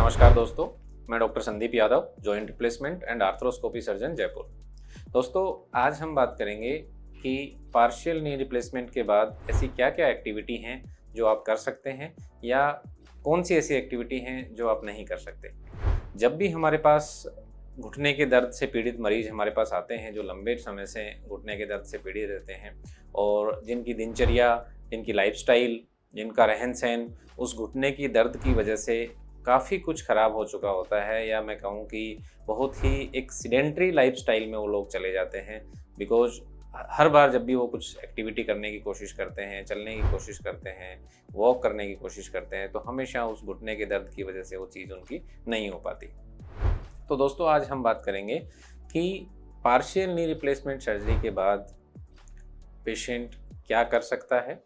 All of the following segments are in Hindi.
नमस्कार दोस्तों, मैं doctor Sandeep Yadav, joint replacement and arthroscopy surgeon Jaipur. दोस्तों, आज हम बात करेंगे कि पार्शियल नी रिप्लेसमेंट के बाद ऐसी क्या-क्या एक्टिविटी हैं जो आप कर सकते हैं या कौन सी ऐसी एक्टिविटी हैं जो आप नहीं कर सकते। जब भी हमारे पास घुटने के दर्द से पीड़ित मरीज हमारे पास आते हैं, जो लंबे समय से घुटने के दर्द से पीड़ित रहते हैं और जिनकी दिनचर्या, जिनकी लाइफ़स्टाइल, जिनका रहन-सहन उस घुटने की दर्द की वजह से काफ़ी कुछ ख़राब हो चुका होता है, या मैं कहूँ कि बहुत ही एक सेडेंटरी लाइफ़स्टाइल में वो लोग चले जाते हैं। बिकॉज़ हर बार जब भी वो कुछ एक्टिविटी करने की कोशिश करते हैं, चलने की कोशिश करते हैं, वॉक करने की कोशिश करते हैं, तो हमेशा उस घुटने के दर्द की वजह से वो चीज़ उनकी नहीं हो पाती। तो दोस्तों, आज हम बात करेंगे कि पार्शियल नी रिप्लेसमेंट सर्जरी के बाद पेशेंट क्या कर सकता है,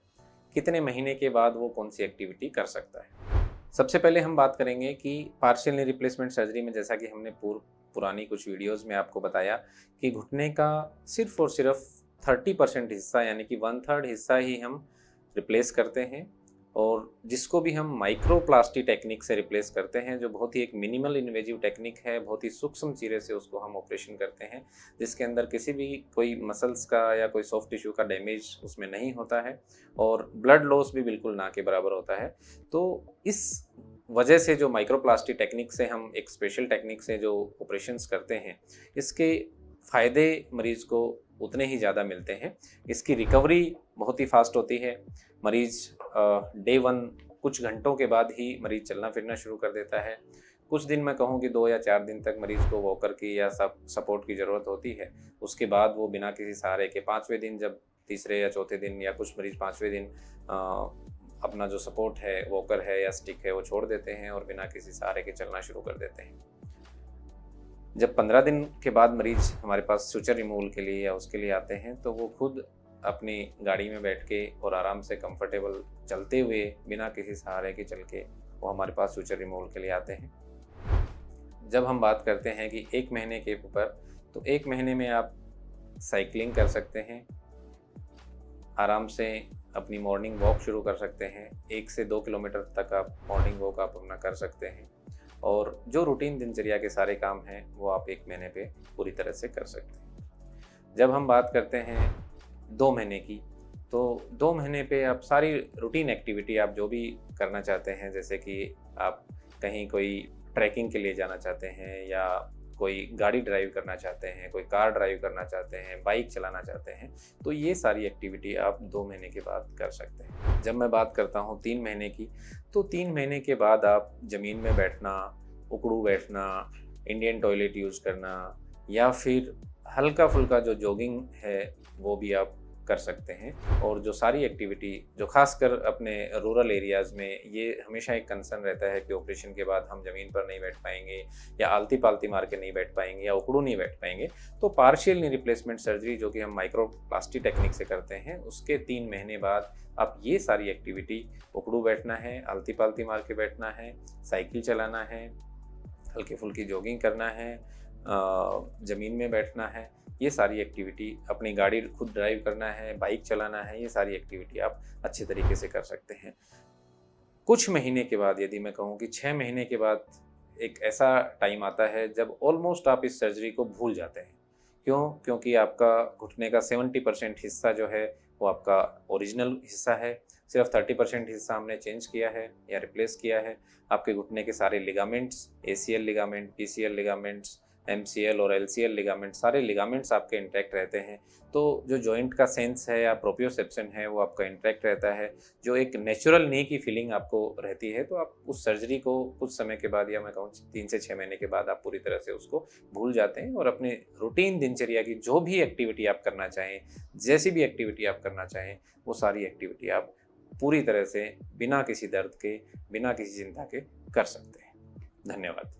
कितने महीने के बाद वो कौन-सी एक्टिविटी कर सकता है। सबसे पहले हम बात करेंगे कि पार्शियल नी रिप्लेसमेंट सर्जरी में, जैसा कि हमने पुरानी कुछ वीडियोज़ में आपको बताया कि घुटने का सिर्फ़ और सिर्फ 30% हिस्सा, यानी कि 1/3 हिस्सा ही हम रिप्लेस करते हैं, और जिसको भी हम माइक्रोप्लास्टी टेक्निक से रिप्लेस करते हैं, जो बहुत ही एक मिनिमल इन्वेजिव टेक्निक है। बहुत ही सूक्ष्म चीरे से उसको हम ऑपरेशन करते हैं, जिसके अंदर किसी भी कोई मसल्स का या कोई सॉफ्ट टिश्यू का डैमेज उसमें नहीं होता है, और ब्लड लॉस भी बिल्कुल ना के बराबर होता है। तो इस वजह से जो माइक्रोप्लास्टी टेक्निक से हम एक स्पेशल टेक्निक से जो ऑपरेशंस करते हैं, इसके फ़ायदे मरीज़ को उतने ही ज़्यादा मिलते हैं। इसकी रिकवरी बहुत ही फ़ास्ट होती है। मरीज़ डे 1 कुछ घंटों के बाद ही मरीज़ चलना फिरना शुरू कर देता है। कुछ दिन मैं कहूँ कि 2 या 4 दिन तक मरीज़ को वॉकर की या सपोर्ट की ज़रूरत होती है। उसके बाद वो बिना किसी सहारे के 5वें दिन, जब तीसरे या चौथे दिन, या कुछ मरीज़ 5वें दिन अपना जो सपोर्ट है, वॉकर है या स्टिक है, वो छोड़ देते हैं और बिना किसी सहारे के चलना शुरू कर देते हैं। जब 15 दिन के बाद मरीज़ हमारे पास सूचर रिमूवल के लिए या उसके लिए आते हैं, तो वो खुद अपनी गाड़ी में बैठ के और आराम से कंफर्टेबल चलते हुए, बिना किसी सहारे के चल के वो हमारे पास सूचर रिमूवल के लिए आते हैं। जब हम बात करते हैं कि 1 महीने के ऊपर, तो 1 महीने में आप साइक्लिंग कर सकते हैं, आराम से अपनी मॉर्निंग वॉक शुरू कर सकते हैं। 1 से 2 किलोमीटर तक आप मॉर्निंग वॉक आप अपना कर सकते हैं, और जो रूटीन दिनचर्या के सारे काम हैं वो आप 1 महीने पे पूरी तरह से कर सकते हैं। जब हम बात करते हैं 2 महीने की, तो 2 महीने पे आप सारी रूटीन एक्टिविटी आप जो भी करना चाहते हैं, जैसे कि आप कहीं कोई ट्रैकिंग के लिए जाना चाहते हैं, या कोई गाड़ी ड्राइव करना चाहते हैं, कोई कार ड्राइव करना चाहते हैं, बाइक चलाना चाहते हैं, तो ये सारी एक्टिविटी आप 2 महीने के बाद कर सकते हैं। जब मैं बात करता हूँ 3 महीने की, तो 3 महीने के बाद आप ज़मीन में बैठना, उकड़ू बैठना, इंडियन टॉयलेट यूज़ करना, या फिर हल्का-फुल्का जो जॉगिंग है वो भी आप कर सकते हैं। और जो सारी एक्टिविटी, जो ख़ासकर अपने रूरल एरियाज़ में ये हमेशा एक कंसर्न रहता है कि ऑपरेशन के बाद हम ज़मीन पर नहीं बैठ पाएँगे, या आलती-पालती मार के नहीं बैठ पाएँगे, या उकड़ू नहीं बैठ पाएँगे। तो पार्शियल नी रिप्लेसमेंट सर्जरी, जो कि हम माइक्रोप्लास्टी टेक्निक से करते हैं, उसके 3 महीने बाद आप ये सारी एक्टिविटी, उकड़ू बैठना है, आलती-पालती मार के बैठना है, साइकिल चलाना है, हल्की-फुल्की जॉगिंग करना है, ज़मीन में बैठना है, ये सारी एक्टिविटी, अपनी गाड़ी खुद ड्राइव करना है, बाइक चलाना है, ये सारी एक्टिविटी आप अच्छे तरीके से कर सकते हैं। कुछ महीने के बाद, यदि मैं कहूँ कि 6 महीने के बाद, एक ऐसा टाइम आता है जब ऑलमोस्ट आप इस सर्जरी को भूल जाते हैं। क्यों? क्योंकि आपका घुटने का 70% हिस्सा जो है वो आपका ओरिजिनल हिस्सा है। सिर्फ 30% हिस्सा हमने चेंज किया है या रिप्लेस किया है। आपके घुटने के सारे ligaments, ACL ligament, PCL ligaments, MCL और एलसीएल लिगामेंट, सारे लिगामेंट्स आपके इंटैक्ट रहते हैं। तो जो जॉइंट का सेंस है या प्रोप्रियोसेप्शन है, वो आपका इंटैक्ट रहता है। जो एक नेचुरल नी की फीलिंग आपको रहती है, तो आप उस सर्जरी को कुछ समय के बाद, या मैं कहूँ 3 से 6 महीने के बाद, आप पूरी तरह से उसको भूल जाते हैं, और अपने रूटीन दिनचर्या की जो भी एक्टिविटी आप करना चाहें, जैसी भी एक्टिविटी आप करना चाहें, वो सारी एक्टिविटी आप पूरी तरह से बिना किसी दर्द के, बिना किसी चिंता के कर सकते हैं। धन्यवाद।